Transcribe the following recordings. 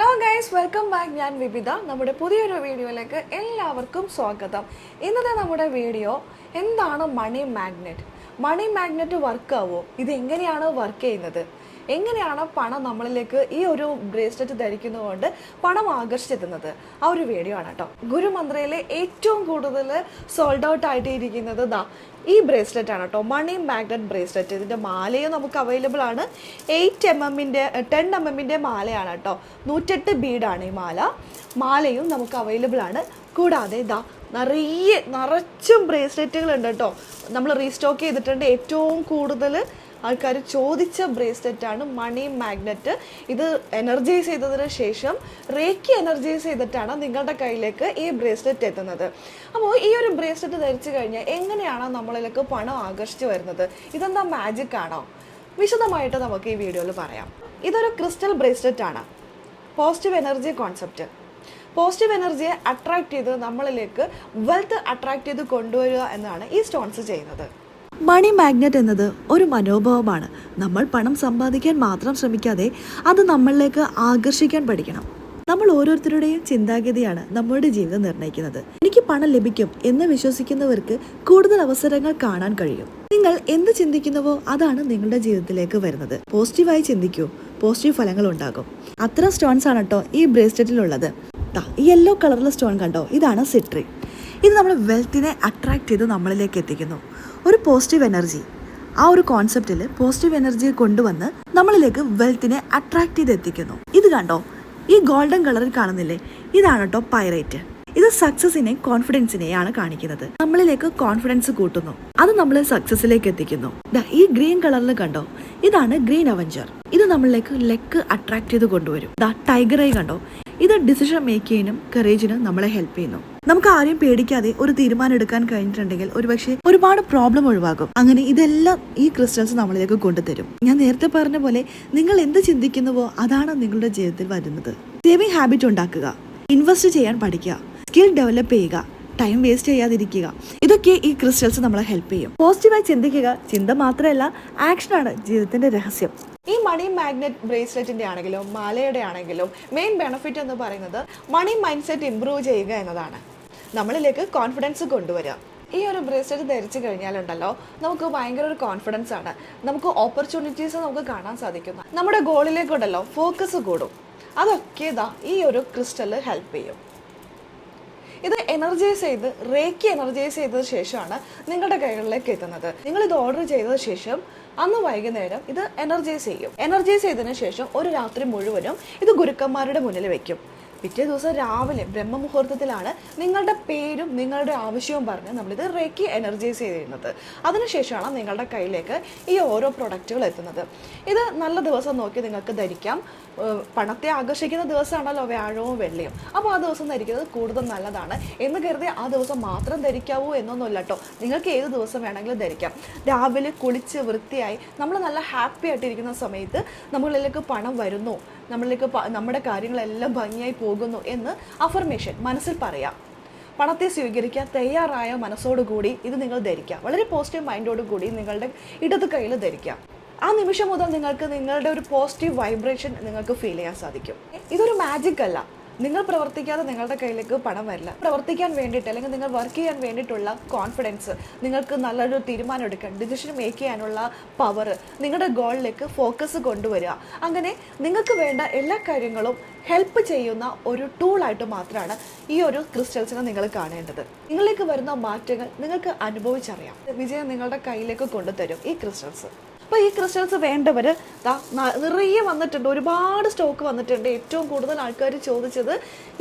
Hello guys, welcome back. ഞാൻ വിപിത. നമ്മുടെ പുതിയൊരു വീഡിയോയിലേക്ക് എല്ലാവർക്കും സ്വാഗതം. ഇന്നത്തെ നമ്മുടെ വീഡിയോ എന്താണ് money magnet. Money magnet work ആവോ? ഇത് എങ്ങനെയാണ് വർക്ക് ചെയ്യുന്നത്? എങ്ങനെയാണ് പണം നമ്മളിലേക്ക് ഈ ഒരു ബ്രേസ്ലെറ്റ് ധരിക്കുന്നതുകൊണ്ട് പണം ആകർഷിച്ചെത്തുന്നത്? ആ ഒരു വീഡിയോ ആണ് കേട്ടോ. ഗുരുമന്ത്രയിലെ ഏറ്റവും കൂടുതൽ സോൾഡ് ഔട്ട് ആയിട്ട് ഇരിക്കുന്നത് ഈ ബ്രേസ്ലെറ്റ് ആണ് കേട്ടോ, മണി മാഗ്നറ്റ് ബ്രേസ്ലെറ്റ്. ഇതിൻ്റെ മാലയും നമുക്ക് അവൈലബിൾ ആണ്. 10 mm മാലയാണ് കേട്ടോ. 108 ബീഡാണ് ഈ മാലയും നമുക്ക് അവൈലബിൾ ആണ്. കൂടാതെ നിറച്ചും ബ്രേസ്ലെറ്റുകൾ ഉണ്ട് കേട്ടോ. നമ്മൾ റീസ്റ്റോക്ക് ചെയ്തിട്ടുണ്ട്. ഏറ്റവും കൂടുതൽ ആൾക്കാർ ചോദിച്ച ബ്രേസ്ലെറ്റാണ് മണി മാഗ്നറ്റ്. ഇത് എനർജൈസ് ചെയ്തതിന് ശേഷം റേക്കി എനർജൈസ് ചെയ്തിട്ടാണ് നിങ്ങളുടെ കയ്യിലേക്ക് ഈ ബ്രേസ്ലെറ്റ് എത്തുന്നത്. അപ്പോൾ ഈ ഒരു ബ്രേസ്ലെറ്റ് ധരിച്ചു കഴിഞ്ഞാൽ എങ്ങനെയാണ് നമ്മളിലേക്ക് പണം ആകർഷിച്ചു വരുന്നത്? ഇതെന്താ മാജിക് ആണോ? വിശദമായിട്ട് നമുക്ക് ഈ വീഡിയോയിൽ പറയാം. ഇതൊരു ക്രിസ്റ്റൽ ബ്രേസ്ലെറ്റ് ആണ്. Positive energy concept. പോസിറ്റീവ് എനർജിയെ അട്രാക്ട് ചെയ്ത് നമ്മളിലേക്ക് വെൽത്ത് അട്രാക്ട് ചെയ്ത് കൊണ്ടുവരിക എന്നാണ് ഈ സ്റ്റോൺസ് ചെയ്യുന്നത്. മണി മാഗ്നറ്റ് എന്നത് ഒരു മനോഭാവമാണ്. നമ്മൾ പണം സമ്പാദിക്കാൻ മാത്രം ശ്രമിക്കാതെ അത് നമ്മളിലേക്ക് ആകർഷിക്കാൻ പഠിക്കണം. നമ്മൾ ഓരോരുത്തരുടെയും ചിന്താഗതിയാണ് നമ്മുടെ ജീവിതം നിർണ്ണയിക്കുന്നത്. എനിക്ക് പണം ലഭിക്കും എന്ന് വിശ്വസിക്കുന്നവർക്ക് കൂടുതൽ അവസരങ്ങൾ കാണാൻ കഴിയും. നിങ്ങൾ എന്ത് ചിന്തിക്കുന്നുവോ അതാണ് നിങ്ങളുടെ ജീവിതത്തിലേക്ക് വരുന്നത്. പോസിറ്റീവായി ചിന്തിക്കൂ, പോസിറ്റീവ് ഫലങ്ങൾ ഉണ്ടാകും. അത്തരം സ്റ്റോൺസ് ആണ് കേട്ടോ ഈ ബ്രേസ്ലെറ്റിലുള്ളത്. യെല്ലോ കളറിലെ സ്റ്റോൺ കണ്ടോ, ഇതാണ് സിട്രി. ഇത് നമ്മൾ വെൽത്തിനെ അട്രാക്ട് ചെയ്ത് നമ്മളിലേക്ക് എത്തിക്കുന്നു. ഒരു പോസിറ്റീവ് എനർജി, ആ ഒരു കോൺസെപ്റ്റിൽ പോസിറ്റീവ് എനർജിയെ കൊണ്ടുവന്ന് നമ്മളിലേക്ക് വെൽത്തിനെ അട്രാക്ട് ചെയ്ത് എത്തിക്കുന്നു. ഇത് കണ്ടോ, ഈ ഗോൾഡൻ കളറിൽ കാണുന്നില്ലേ, ഇതാണ് കേട്ടോ പൈറേറ്റ്. ഇത് സക്സസിനെ കോൺഫിഡൻസിനെയാണ് കാണിക്കുന്നത്. നമ്മളിലേക്ക് കോൺഫിഡൻസ് കൂട്ടുന്നു, അത് നമ്മളെ സക്സസിലേക്ക് എത്തിക്കുന്നു. ഈ ഗ്രീൻ കളറിൽ കണ്ടോ, ഇതാണ് ഗ്രീൻ അവഞ്ചർ. ഇത് നമ്മളിലേക്ക് ലെക്ക് അട്രാക്ട് ചെയ്ത് കൊണ്ടുവരും. ടൈഗർ ഐ കണ്ടോ, ഇത് ഡിസിഷൻ മേക്കിങ്ങിനും കറേജിനും നമ്മളെ ഹെൽപ്പ് ചെയ്യുന്നു. നമുക്ക് ആരെയും പേടിക്കാതെ ഒരു തീരുമാനം എടുക്കാൻ കഴിഞ്ഞിട്ടുണ്ടെങ്കിൽ ഒരുപക്ഷെ ഒരുപാട് പ്രോബ്ലം ഒഴിവാകും. അങ്ങനെ ഇതെല്ലാം ഈ ക്രിസ്റ്റൽസ് നമ്മളിലേക്ക് കൊണ്ടുതരും. ഞാൻ നേരത്തെ പറഞ്ഞ പോലെ നിങ്ങൾ എന്ത് ചിന്തിക്കുന്നുവോ അതാണ് നിങ്ങളുടെ ജീവിതത്തിൽ വരുന്നത്. സേവിങ് ഹാബിറ്റ് ഉണ്ടാക്കുക, ഇൻവെസ്റ്റ് ചെയ്യാൻ പഠിക്കുക, സ്കിൽ ഡെവലപ്പ് ചെയ്യുക, ടൈം വേസ്റ്റ് ചെയ്യാതിരിക്കുക. ഇതൊക്കെ ഈ ക്രിസ്റ്റൽസ് നമ്മളെ ഹെൽപ്പ് ചെയ്യും. പോസിറ്റീവായി ചിന്തിക്കുക. ചിന്ത മാത്രമല്ല, ആക്ഷനാണ് ജീവിതത്തിന്റെ രഹസ്യം. ഈ മണി മാഗ്നറ്റ് ബ്രേസ്ലെറ്റിന്റെ ആണെങ്കിലും മാലയുടെ ആണെങ്കിലും മെയിൻ ബെനിഫിറ്റ് എന്ന് പറയുന്നത് മണി മൈൻഡ് സെറ്റ് ഇംപ്രൂവ് ചെയ്യുക എന്നതാണ്. നമ്മളിലേക്ക് കോൺഫിഡൻസ് കൊണ്ടുവരിക. ഈ ഒരു ബ്രേസ്ലെറ്റ് ധരിച്ചു കഴിഞ്ഞാലുണ്ടല്ലോ, നമുക്ക് ഭയങ്കര ഒരു കോൺഫിഡൻസ് ആണ്. നമുക്ക് ഓപ്പർച്യൂണിറ്റീസ് നമുക്ക് കാണാൻ സാധിക്കും. നമ്മുടെ ഗോളിലേക്കുണ്ടല്ലോ ഫോക്കസ് കൂടും. അതൊക്കെ ഈ ഒരു ക്രിസ്റ്റൽ ഹെൽപ്പ് ചെയ്യും. ഇത് എനർജൈസ് ചെയ്ത് റേക്കി എനർജൈസ് ചെയ്തതിന് ശേഷമാണ് നിങ്ങളുടെ കൈകളിലേക്ക് എത്തുന്നത്. നിങ്ങൾ ഇത് ഓർഡർ ചെയ്തതിന് ശേഷം അന്ന് വൈകുന്നേരം ഇത് എനർജൈസ് ചെയ്യും. എനർജൈസ് ചെയ്തതിന് ശേഷം ഒരു രാത്രി മുഴുവനും ഇത് ഗുരുക്കന്മാരുടെ മുന്നിൽ വെക്കും. പിറ്റേ ദിവസം രാവിലെ ബ്രഹ്മമുഹൂർത്തത്തിലാണ് നിങ്ങളുടെ പേരും നിങ്ങളുടെ ആവശ്യവും പറഞ്ഞ് നമ്മളിത് റേക്കി എനർജൈസ് ചെയ്തിരുന്നത്. അതിനുശേഷമാണ് നിങ്ങളുടെ കയ്യിലേക്ക് ഈ ഓരോ പ്രൊഡക്റ്റുകൾ എത്തുന്നത്. ഇത് നല്ല ദിവസം നോക്കി നിങ്ങൾക്ക് ധരിക്കാം. പണത്തെ ആകർഷിക്കുന്ന ദിവസമാണല്ലോ വ്യാഴവും വെള്ളിയും. അപ്പോൾ ആ ദിവസം ധരിക്കുന്നത് കൂടുതൽ നല്ലതാണ് എന്ന് കരുതി ആ ദിവസം മാത്രം ധരിക്കാവൂ എന്നൊന്നുമില്ല കേട്ടോ. നിങ്ങൾക്ക് ഏത് ദിവസം വേണമെങ്കിലും ധരിക്കാം. രാവിലെ കുളിച്ച് വൃത്തിയായി നമ്മൾ നല്ല ഹാപ്പി ആയിട്ടിരിക്കുന്ന സമയത്ത് നമ്മളിലേക്ക് പണം വരുന്നു, നമ്മളിലേക്ക് നമ്മുടെ കാര്യങ്ങളെല്ലാം ഭംഗിയായി പോകുന്നു എന്ന് അഫർമേഷൻ മനസ്സിൽ പറയാം. പണത്തെ സ്വീകരിക്കാൻ തയ്യാറായ മനസ്സോടുകൂടി ഇത് നിങ്ങൾ ധരിക്കാം. വളരെ പോസിറ്റീവ് മൈൻഡോടുകൂടി നിങ്ങളുടെ ഇടത് കയ്യിൽ ധരിക്കാം. ആ നിമിഷം മുതൽ നിങ്ങൾക്ക് നിങ്ങളുടെ ഒരു പോസിറ്റീവ് വൈബ്രേഷൻ നിങ്ങൾക്ക് ഫീൽ ചെയ്യാൻ സാധിക്കും. ഇതൊരു മാജിക് അല്ല. നിങ്ങൾ പ്രവർത്തിക്കാതെ നിങ്ങളുടെ കയ്യിലേക്ക് പണം വരില്ല. പ്രവർത്തിക്കാൻ വേണ്ടിയിട്ട് അല്ലെങ്കിൽ നിങ്ങൾ വർക്ക് ചെയ്യാൻ വേണ്ടിയിട്ടുള്ള കോൺഫിഡൻസ്, നിങ്ങൾക്ക് നല്ലൊരു തീരുമാനം എടുക്കാൻ, ഡിസിഷൻ മേക്ക് ചെയ്യാനുള്ള പവർ, നിങ്ങളുടെ ഗോളിലേക്ക് ഫോക്കസ് കൊണ്ടുവരിക, അങ്ങനെ നിങ്ങൾക്ക് വേണ്ട എല്ലാ കാര്യങ്ങളും ഹെൽപ്പ് ചെയ്യുന്ന ഒരു ടൂളായിട്ട് മാത്രമാണ് ഈ ഒരു ക്രിസ്റ്റൽസിനെ നിങ്ങൾ കാണേണ്ടത്. നിങ്ങളിലേക്ക് വരുന്ന മാറ്റങ്ങൾ നിങ്ങൾക്ക് അനുഭവിച്ചറിയാം. വിജയം നിങ്ങളുടെ കയ്യിലേക്ക് കൊണ്ടുതരും ഈ ക്രിസ്റ്റൽസ്. അപ്പോൾ ഈ ക്രിസ്റ്റൽസ് വേണ്ടവർ നിറയെ വന്നിട്ടുണ്ട്, ഒരുപാട് സ്റ്റോക്ക് വന്നിട്ടുണ്ട്. ഏറ്റവും കൂടുതൽ ആൾക്കാർ ചോദിച്ചത്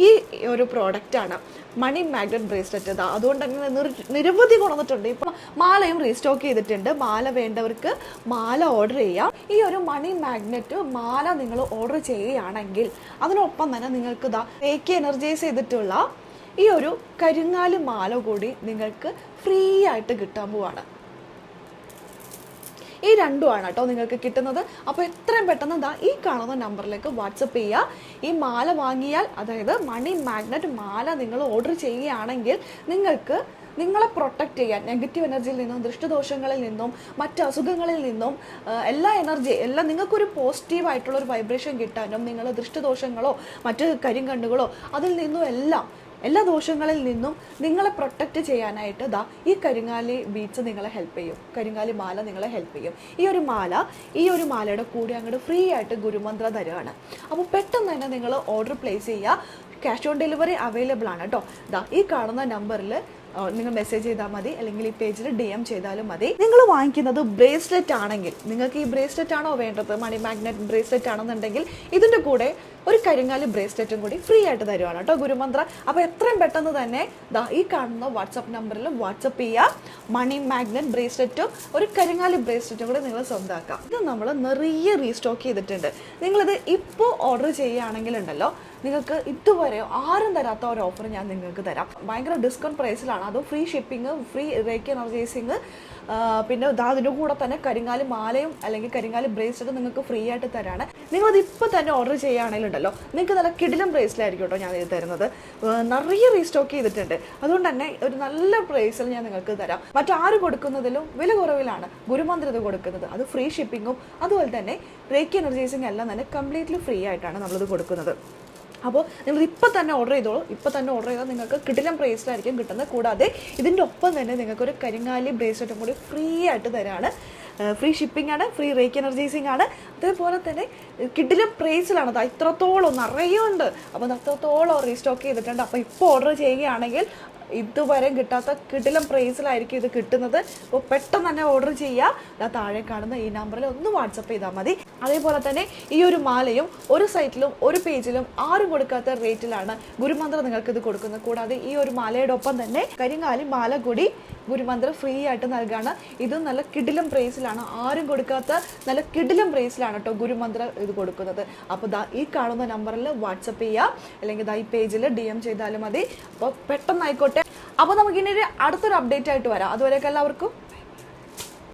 ഈ ഒരു പ്രോഡക്റ്റാണ്, മണി മാഗ്നറ്റ് ബ്രേസ്ലെറ്റ്. അതുകൊണ്ട് തന്നെ നിരവധി കൊണ്ടുവന്നിട്ടുണ്ട്. ഇപ്പം മാലയും റീസ്റ്റോക്ക് ചെയ്തിട്ടുണ്ട്. മാല വേണ്ടവർക്ക് മാല ഓർഡർ ചെയ്യാം. ഈ ഒരു മണി മാഗ്നറ്റ് മാല നിങ്ങൾ ഓർഡർ ചെയ്യുകയാണെങ്കിൽ അതിനൊപ്പം തന്നെ നിങ്ങൾക്ക് റേക്കി എനർജൈസ് ചെയ്തിട്ടുള്ള ഈ ഒരു കരിങ്ങാല് മാല കൂടി നിങ്ങൾക്ക് ഫ്രീ ആയിട്ട് കിട്ടാൻ പോവാണ്. ഈ രണ്ടുമാണ് കേട്ടോ നിങ്ങൾക്ക് കിട്ടുന്നത്. അപ്പോൾ എത്രയും പെട്ടെന്ന് ഈ കാണുന്ന നമ്പറിലേക്ക് വാട്സപ്പ് ചെയ്യുക. ഈ മാല വാങ്ങിയാൽ, അതായത് മണി മാഗ്നറ്റ് മാല നിങ്ങൾ ഓർഡർ ചെയ്യുകയാണെങ്കിൽ നിങ്ങൾക്ക് നിങ്ങളെ പ്രൊട്ടക്റ്റ് ചെയ്യാൻ നെഗറ്റീവ് എനർജിയിൽ നിന്നും ദൃഷ്ടിദോഷങ്ങളിൽ നിന്നും മറ്റ് അസുഖങ്ങളിൽ നിന്നും എല്ലാം നിങ്ങൾക്കൊരു പോസിറ്റീവ് ആയിട്ടുള്ള ഒരു വൈബ്രേഷൻ കിട്ടാനും നിങ്ങൾ ദൃഷ്ടിദോഷങ്ങളോ മറ്റ് കരിങ്കണ്ണുകളോ അതിൽ നിന്നും എല്ലാ ദോഷങ്ങളിൽ നിന്നും നിങ്ങളെ പ്രൊട്ടക്റ്റ് ചെയ്യാനായിട്ട് ഈ കരിങ്ങാലി ബീഡ്സ് നിങ്ങളെ ഹെൽപ്പ് ചെയ്യും. കരിങ്ങാലി മാല നിങ്ങളെ ഹെൽപ്പ് ചെയ്യും. ഈ ഒരു മാലയുടെ കൂടെ അങ്ങോട്ട് ഫ്രീ ആയിട്ട് ഗുരുമന്ത്ര തരുവാണ്. അപ്പോൾ പെട്ടെന്ന് തന്നെ നിങ്ങൾ ഓർഡർ പ്ലേസ് ചെയ്യുക. ക്യാഷ് ഓൺ ഡെലിവറി അവൈലബിൾ ആണ് കേട്ടോ. ഈ കാണുന്ന നമ്പറിൽ നിങ്ങൾ മെസ്സേജ് ചെയ്താൽ മതി, അല്ലെങ്കിൽ ഈ പേജിൽ DM ചെയ്താലും മതി. നിങ്ങൾ വാങ്ങിക്കുന്നത് ബ്രേസ്ലെറ്റ് ആണെങ്കിൽ, നിങ്ങൾക്ക് ഈ ബ്രേസ്ലെറ്റ് ആണോ വേണ്ടത്, മണി മാഗ്നറ്റ് ബ്രേസ്ലെറ്റ് ആണെന്നുണ്ടെങ്കിൽ ഇതിൻ്റെ കൂടെ ഒരു കരിങ്ങാലി ബ്രേസ്ലെറ്റും കൂടി ഫ്രീ ആയിട്ട് തരുവാണ് കേട്ടോ ഗുരുമന്ത്ര. അപ്പോൾ എത്രയും പെട്ടെന്ന് തന്നെ ഈ കാണുന്ന വാട്സപ്പ് നമ്പറിൽ വാട്സപ്പ് ചെയ്യുക. മണി മാഗ്നറ്റ് ബ്രേസ്ലെറ്റും ഒരു കരിങ്ങാലി ബ്രേസ്ലെറ്റും കൂടി നിങ്ങൾ സ്വന്തമാക്കാം. ഇത് നമ്മൾ നിറയെ റീസ്റ്റോക്ക് ചെയ്തിട്ടുണ്ട്. നിങ്ങളിത് ഇപ്പോൾ ഓർഡർ ചെയ്യുകയാണെങ്കിലുണ്ടല്ലോ, നിങ്ങൾക്ക് ഇതുവരെ ആരും തരാത്ത ഒരു ഓഫർ ഞാൻ നിങ്ങൾക്ക് തരാം. ഭയങ്കര ഡിസ്കൗണ്ട് പ്രൈസിലാണ്. അതും free shipping, free reiki energising, പിന്നെ അതിൻ്റെ കൂടെ തന്നെ കരിങ്ങാലി മാലയും അല്ലെങ്കിൽ കരിങ്ങാലി ബ്രേസ്ലെറ്റും നിങ്ങൾക്ക് ഫ്രീ ആയിട്ട് തരാണ്. നിങ്ങളത് ഇപ്പോൾ തന്നെ ഓർഡർ ചെയ്യുകയാണെങ്കിലുണ്ടല്ലോ, നിങ്ങൾക്ക് നല്ല കിടിലം ബ്രേസ്ലെറ്റായിരിക്കും കേട്ടോ ഞാൻ ഇത് തരുന്നത്. നിറയെ റീസ്റ്റോക്ക് ചെയ്തിട്ടുണ്ട്. അതുകൊണ്ട് തന്നെ ഒരു നല്ല പ്രൈസിൽ ഞാൻ നിങ്ങൾക്ക് തരാം. മറ്റാരും കൊടുക്കുന്നതിലും വില കുറവിലാണ് ഗുരുമന്ത്ര ഇത് കൊടുക്കുന്നത്. അത് ഫ്രീ ഷിപ്പിങ്ങും അതുപോലെ തന്നെ റേക്കി എനർജൈസിങ് എല്ലാം തന്നെ കംപ്ലീറ്റ്ലി ഫ്രീ ആയിട്ടാണ് നമ്മളിത് കൊടുക്കുന്നത്. അപ്പോൾ നിങ്ങൾ ഇപ്പം തന്നെ ഓർഡർ ചെയ്തോളൂ. ഇപ്പം തന്നെ ഓർഡർ ചെയ്താൽ നിങ്ങൾക്ക് കിടിലം പ്രൈസിലായിരിക്കും കിട്ടുന്നത്. കൂടാതെ ഇതിൻ്റെ ഒപ്പം തന്നെ നിങ്ങൾക്കൊരു കരിങ്ങാലി ബ്രേസ്ലെറ്റും കൂടി ഫ്രീ ആയിട്ട് തരാണ്. ഫ്രീ ഷിപ്പിംഗ് ആണ്, ഫ്രീ റേക്ക് എനർജൈസിങ് ആണ്. അതേപോലെ തന്നെ കിടിലം പ്രൈസിലാണ്. അത് ഇത്രത്തോളം നിറയുണ്ട്. അപ്പോൾ അത്രത്തോളം റീസ്റ്റോക്ക് ചെയ്തിട്ടുണ്ട്. അപ്പോൾ ഇപ്പോൾ ഓർഡർ ചെയ്യുകയാണെങ്കിൽ ഇതുവരെ കിട്ടാത്ത കിടിലം പ്രൈസിലായിരിക്കും ഇത് കിട്ടുന്നത്. അപ്പോൾ പെട്ടെന്ന് തന്നെ ഓർഡർ ചെയ്യുക. താഴെ കാണുന്ന ഈ നമ്പറിൽ ഒന്ന് വാട്സപ്പ് ചെയ്താൽ മതി. അതേപോലെ തന്നെ ഈ ഒരു മാലയും ഒരു സൈറ്റിലും ഒരു പേജിലും ആരും കൊടുക്കാത്ത റേറ്റിലാണ് ഗുരുമന്ത്ര നിങ്ങൾക്ക് ഇത് കൊടുക്കുന്നത്. കൂടാതെ ഈ ഒരു മാലയുടെ ഒപ്പം തന്നെ കരിങ്ങാലി മാല കൂടി ഗുരുമന്ത്ര ഫ്രീ ആയിട്ട് നൽകുകയാണ്. ഇത് നല്ല കിടിലം പ്രൈസിലാണ്, ആരും കൊടുക്കാത്ത നല്ല കിടിലം പ്രൈസിലാണ് കേട്ടോ ഗുരുമന്ത്ര ഇത് കൊടുക്കുന്നത്. അപ്പോൾ ഈ കാണുന്ന നമ്പറിൽ വാട്സപ്പ് ചെയ്യുക, അല്ലെങ്കിൽ ഈ പേജിൽ DM ചെയ്താലും മതി. അപ്പോൾ പെട്ടെന്ന് ആയിക്കോട്ടെ. അപ്പോൾ നമുക്കിനി അടുത്തൊരു അപ്ഡേറ്റ് ആയിട്ട് വരാം. അതുവരെയൊക്കെ എല്ലാവർക്കും